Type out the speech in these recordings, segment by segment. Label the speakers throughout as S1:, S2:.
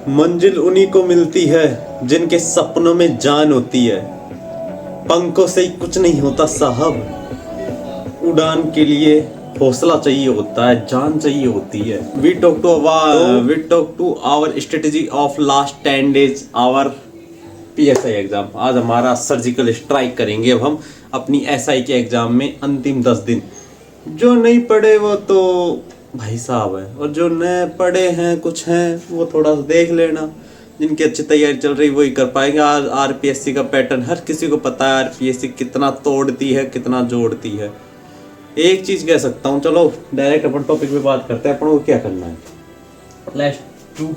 S1: मंजिल उन्हीं को मिलती है जिनके सपनों में जान होती है। पंखों से ही कुछ नहीं होता साहब, उड़ान के लिए हौसला चाहिए होता है, जान चाहिए होती है। We talk to our strategy of last 10 days our PSI exam. आज हमारा सर्जिकल स्ट्राइक करेंगे अब हम अपनी SI के एग्जाम में अंतिम 10 दिन। जो नहीं पढ़े वो तो भाई साहब है, और जो नए पढ़े हैं कुछ हैं वो थोड़ा सा देख लेना। जिनकी अच्छी तैयारी चल रही वही कर पाएंगे। आज RPSC का पैटर्न हर किसी को पता है, RPSC कितना तोड़ती है कितना जोड़ती है। एक चीज कह सकता हूँ, चलो डायरेक्ट अपन टॉपिक पे बात करते हैं। अपन को क्या करना है, लेट्स डू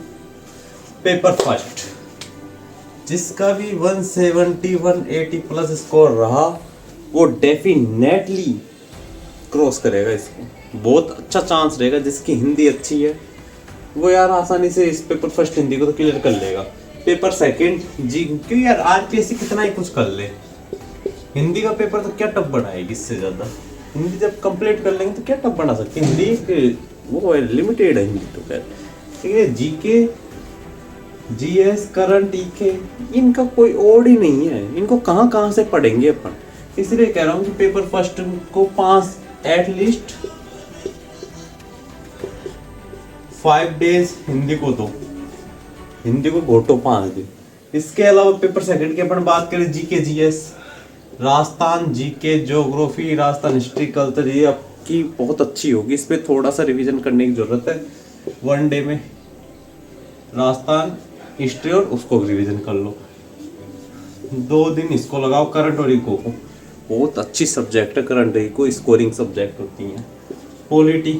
S1: पेपर फर्स्ट। जिसका भी 170 180 प्लस स्कोर रहा वो डेफिनेटली क्रॉस करेगा इसको, बहुत अच्छा चांस रहेगा। जिसकी हिंदी अच्छी है वो यार आसानी से इस पेपर फर्स्ट हिंदी को तो क्लियर कर लेगा। पेपर सेकंड जी, क्यों यार RPSC कितना ही कुछ कर ले, हिंदी का पेपर तो क्या टफ बनाएगी इससे ज़्यादा। हिंदी जब कंप्लीट कर लेंगे तो क्या टफ बना सकते हैं, हिंदी वो लिमिटेड है हिंदी तो खैर। ठीक है, GK GS करंट EK इनका कोई ओड ही नहीं है, इनको कहाँ कहाँ से पढ़ेंगे अपन। इसलिए कह रहा हूँ कि पेपर फर्स्ट को 5 एटलीस्ट 5 days हिंदी को दो, हिंदी को घोटो 5 दिन। इसके अलावा पेपर सेकंड की अपन बात करें, GK GS Rajasthan GK geography Rajasthan history culture, ये आपकी बहुत अच्छी होगी। इस पर थोड़ा सा रिवीजन करने की जरूरत है। 1 day में राजस्थान हिस्ट्री और उसको रिवीजन कर लो, 2 दिन इसको लगाओ। करंट और इको को बहुत अच्छी सब्जेक्ट है, करंट इको स्कोरिंग सब्जेक्ट होती हैं। पॉलिटी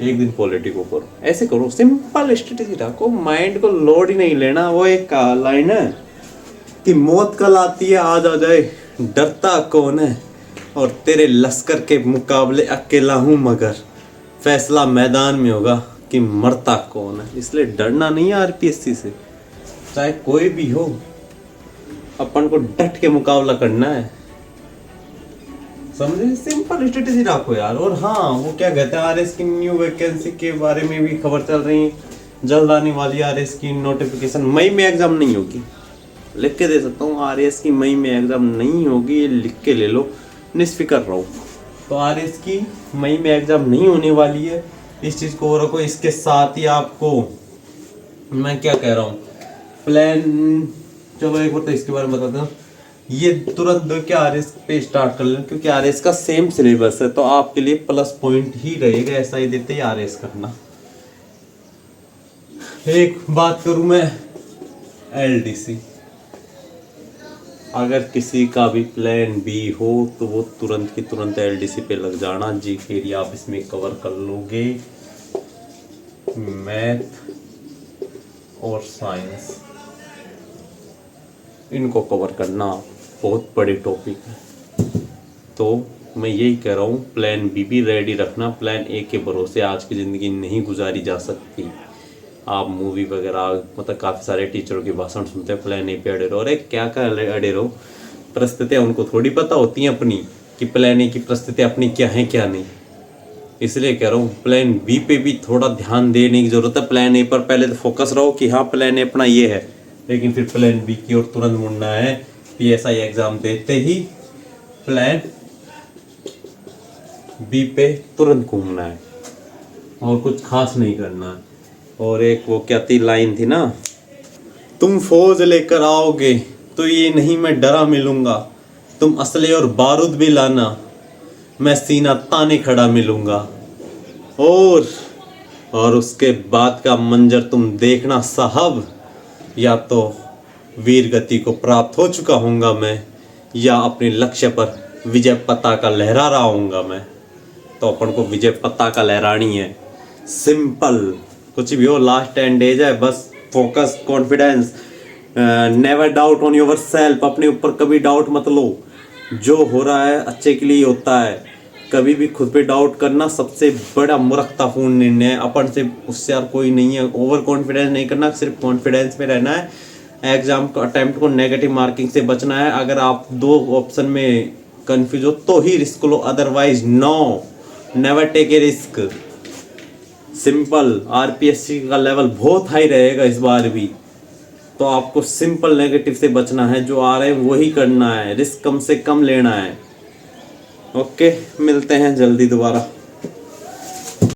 S1: 1 दिन पॉलिटी को करो, ऐसे करो, सिंपल स्ट्रेटेजी रखो, माइंड को लोड ही नहीं लेना। वो एक लाइन है कि मौत कल आती है आज आ जाए, डरता कौन है, और तेरे लश्कर के मुकाबले अकेला हूँ मगर फैसला मैदान में होगा कि मरता कौन है। इसलिए डरना नहीं है RPSC से, चाहे कोई भी हो, अपन को डट के मुकाबला करना है, समझे। सिंपल स्ट्रेटेजी रखो यार। और हाँ, वो क्या कहते हैं, RS की न्यू वैकेंसी के बारे में भी खबर चल रही, जल्द आने वाली RS की नोटिफिकेशन। मई में एग्जाम नहीं होगी, लिख के दे सकता हूँ, RS की मई में एग्जाम नहीं होगी, ये लिख के ले लो, निष्फिक्र रहो। तो RS की मई में एग्जाम नहीं होने वाली है, इस चीज़ को रखो। इसके साथ ही आपको मैं क्या कह रहा हूँ, प्लान, चलो एक बार तो इसके बारे में बताता हूँ। ये तुरंत दो के RS पे स्टार्ट कर लें, क्योंकि RS का सेम सिलेबस है, तो आपके लिए प्लस पॉइंट ही रहेगा। ऐसा ही देते ही RS करना। एक बात करूँ मैं, LDC, अगर किसी का भी प्लान B हो तो वो तुरंत की तुरंत LDC पे लग जाना। जी फिर आप इसमें कवर कर लोगे मैथ और साइंस, इनको कवर करना बहुत बड़े टॉपिक है। तो मैं यही कह रहा हूँ, प्लान B भी रेडी रखना। प्लान A के भरोसे आज की ज़िंदगी नहीं गुजारी जा सकती। आप मूवी वगैरह मतलब काफ़ी सारे टीचरों के भाषण सुनते हैं, प्लान A पे अड़े रहो। अरे क्या अड़े रहो, परिस्थितियाँ उनको थोड़ी पता होती हैं अपनी कि प्लान A की परिस्थितियाँ अपनी क्या हैं क्या नहीं। इसलिए कह रहा हूँ प्लान B पे भी थोड़ा ध्यान देने की ज़रूरत है। प्लान A पर पहले तो फोकस रहो कि हाँ प्लान A अपना ये है, लेकिन फिर प्लान B की ओर तुरंत मुड़ना है। PSI एग्ज़ाम देते ही प्लान B पे तुरंत घूमना है और कुछ खास नहीं करना है। और एक वो क्या थी लाइन थी ना, तुम फौज लेकर आओगे तो ये नहीं मैं डरा मिलूंगा, तुम असले और बारूद भी लाना, मैं सीना ताने खड़ा मिलूंगा। और उसके बाद का मंजर तुम देखना साहब, या तो वीर गति को प्राप्त हो चुका होऊंगा मैं, या अपने लक्ष्य पर विजय पताका लहरा रहा होऊंगा मैं। तो अपन को विजय पताका लहरानी है, सिंपल, कुछ भी हो। लास्ट 10 days है, बस focus, confidence, never doubt on your self. अपने ऊपर कभी डाउट मत लो, जो हो रहा है अच्छे के लिए होता है। कभी भी खुद पे डाउट करना सबसे बड़ा मूर्खतापूर्ण निर्णय है। अपन से उससे यार कोई नहीं है। ओवर कॉन्फिडेंस नहीं करना, सिर्फ कॉन्फिडेंस में रहना है। एग्जाम को अटेम्प्ट को नेगेटिव मार्किंग से बचना है। अगर आप 2 ऑप्शन में कंफ्यूज हो तो ही रिस्क लो, otherwise no, never take a risk. Simple RPSC का लेवल बहुत हाई रहेगा इस बार भी, तो आपको सिंपल नेगेटिव से बचना है, जो आ रहे हैं वही करना है, रिस्क कम से कम लेना है। ओके, मिलते हैं जल्दी दोबारा।